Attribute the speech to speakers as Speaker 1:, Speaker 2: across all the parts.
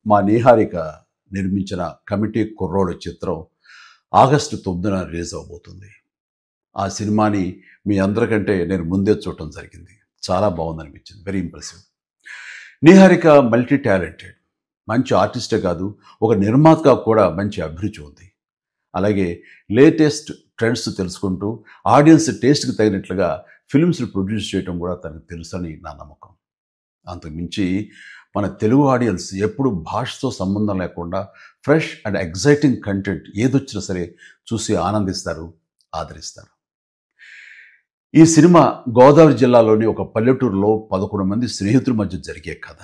Speaker 1: మా నీహారిక నిర్మించిన కమిటీ కుర్రోడు చిత్రం ఆగస్టు 9న రిలీజ్ అవబోతుంది. ఆ సినిమాని మీ అందరికంటే నేను ముందే చూడటం జరిగింది. చాలా బాగుందనిపించింది. Very impressive. Niharika multi talented. మంచి ఆర్టిస్టే కాదు, ఒక నిర్మాతగా కూడా మంచి అభిరుచి ఉంది. అలాగే లేటెస్ట్ ట్రెండ్స్ తెలుసుకుంటూ ఆడియన్స్ టేస్ట్కి తగినట్లుగా ఫిల్మ్స్ని ప్రొడ్యూస్ చేయడం కూడా తనకు తెలుసని నా నమ్మకం. అంతకుమించి మన తెలుగు ఆడియన్స్ ఎప్పుడు భాషతో సంబంధం లేకుండా ఫ్రెష్ అండ్ ఎగ్జైటింగ్ కంటెంట్ ఏదొచ్చినా సరే చూసి ఆనందిస్తారు, ఆదరిస్తారు. ఈ సినిమా గోదావరి జిల్లాలోని ఒక పల్లెటూరులో 11 మంది స్నేహితుల మధ్య జరిగే కథ.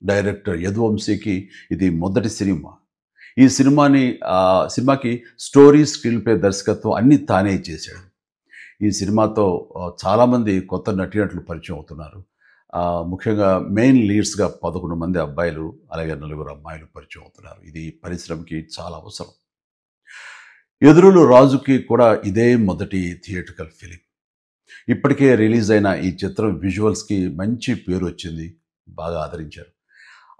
Speaker 1: డైరెక్టర్ యదువంశీకి ఇది మొదటి సినిమా. ఈ సినిమాకి స్టోరీ, స్క్రీన్ ప్లే, దర్శకత్వం అన్నీ తానే చేశాడు. ఈ సినిమాతో చాలామంది కొత్త నటీనటులు పరిచయం అవుతున్నారు. ముఖ్యంగా మెయిన్ లీడ్స్గా 11 మంది అబ్బాయిలు, అలాగే 4 అమ్మాయిలు పరిచయం అవుతున్నారు. ఇది పరిశ్రమకి చాలా అవసరం. ఎదురులు రాజుకి కూడా ఇదే మొదటి థియేట్రికల్ ఫిలిం. ఇప్పటికే రిలీజ్ అయిన ఈ చిత్రం విజువల్స్కి మంచి పేరు వచ్చింది, బాగా ఆదరించారు.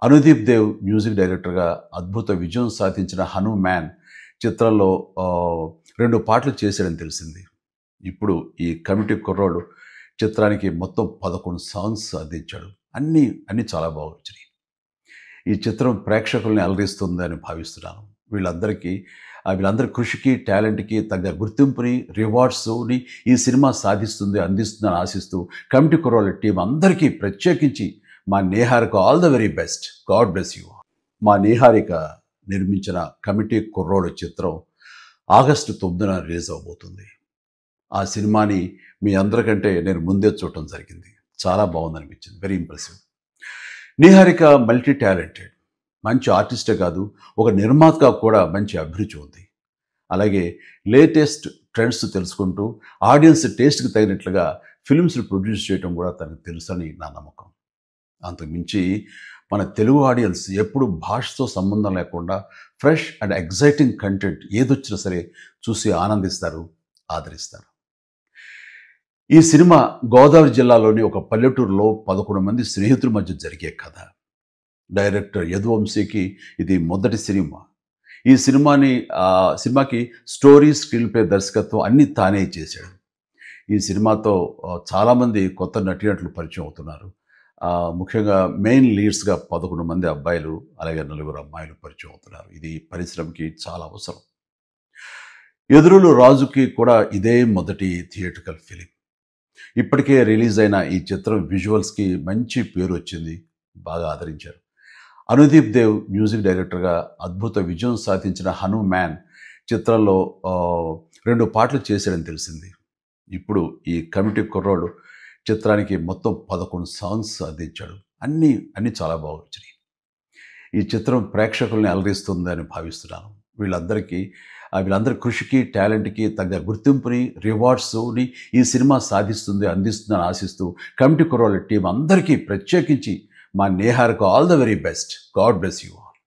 Speaker 1: అనుదీప్ దేవ్ మ్యూజిక్ డైరెక్టర్గా అద్భుత విజయం సాధించిన హనుమాన్ చిత్రంలో 2 పాటలు చేశాడని తెలిసింది. ఇప్పుడు ఈ కమిటీ కుర్రోడు చిత్రానికి మొత్తం 11 సాంగ్స్ అందించాడు. అన్నీ చాలా బాగా వచ్చినాయి. ఈ చిత్రం ప్రేక్షకుల్ని అలరిస్తుందని భావిస్తున్నాను. వీళ్ళందరి కృషికి, టాలెంట్కి తగ్గ గుర్తింపుని, రివార్డ్స్ని ఈ సినిమా అందిస్తుందని ఆశిస్తూ కమిటీ కుర్రోళ్ళ టీం అందరికీ ప్రత్యేకించి మా Niharika all the very best. God bless you. మా నీహారిక నిర్మించిన కమిటీ కుర్రోడు చిత్రం ఆగస్టు 9న రిలీజ్ అవబోతుంది. ఆ సినిమాని మీ అందరికంటే నేను ముందే చూడటం జరిగింది. చాలా బాగుందనిపించింది. Very impressive. Niharika multi talented. మంచి ఆర్టిస్టే కాదు, ఒక నిర్మాతగా కూడా మంచి అభిరుచి ఉంది. అలాగే లేటెస్ట్ ట్రెండ్స్ తెలుసుకుంటూ ఆడియన్స్ టేస్ట్కి తగినట్లుగా ఫిల్మ్స్ని ప్రొడ్యూస్ చేయడం కూడా తనకు తెలుసని నా నమ్మకం. అంతకుమించి మన తెలుగు ఆడియన్స్ ఎప్పుడు భాషతో సంబంధం లేకుండా ఫ్రెష్ అండ్ ఎగ్జైటింగ్ కంటెంట్ ఏదొచ్చినా సరే చూసి ఆనందిస్తారు, ఆదరిస్తారు. ఈ సినిమా గోదావరి జిల్లాలోని ఒక పల్లెటూరులో 11 మంది స్నేహితుల మధ్య జరిగే కథ. డైరెక్టర్ యదువంశీకి ఇది మొదటి సినిమా. ఈ సినిమాకి స్టోరీ, స్క్రీన్ ప్లే, దర్శకత్వం అన్నీ తానే చేశాడు. ఈ సినిమాతో చాలామంది కొత్త నటీనటులు పరిచయం అవుతున్నారు. ముఖ్యంగా మెయిన్ లీడ్స్గా 11 మంది అబ్బాయిలు, అలాగే 4 అమ్మాయిలు పరిచయం అవుతున్నారు. ఇది పరిశ్రమకి చాలా అవసరం. ఎదురులు రాజుకి కూడా ఇదే మొదటి థియేట్రికల్ ఫిలిం. ఇప్పటికే రిలీజ్ అయిన ఈ చిత్రం విజువల్స్కి మంచి పేరు వచ్చింది, బాగా ఆదరించారు. అనుదీప్ దేవ్ మ్యూజిక్ డైరెక్టర్గా అద్భుత విజయం సాధించిన హనుమాన్ చిత్రంలో 2 పాటలు చేశాడని తెలిసింది. ఇప్పుడు ఈ కమిటీ కుర్రోడు చిత్రానికి మొత్తం 11 సాంగ్స్ అందించాడు. అన్నీ చాలా బాగా వచ్చినాయి. ఈ చిత్రం ప్రేక్షకుల్ని అలరిస్తుందని భావిస్తున్నాను. వీళ్ళందరి కృషికి, టాలెంట్కి తగ్గ గుర్తింపుని, రివార్డ్స్ని ఈ సినిమా అందిస్తుందని ఆశిస్తూ కమిటీ కుర్రోళ్ళ టీం అందరికీ ప్రత్యేకించి మా Niharika all the very best. God bless you.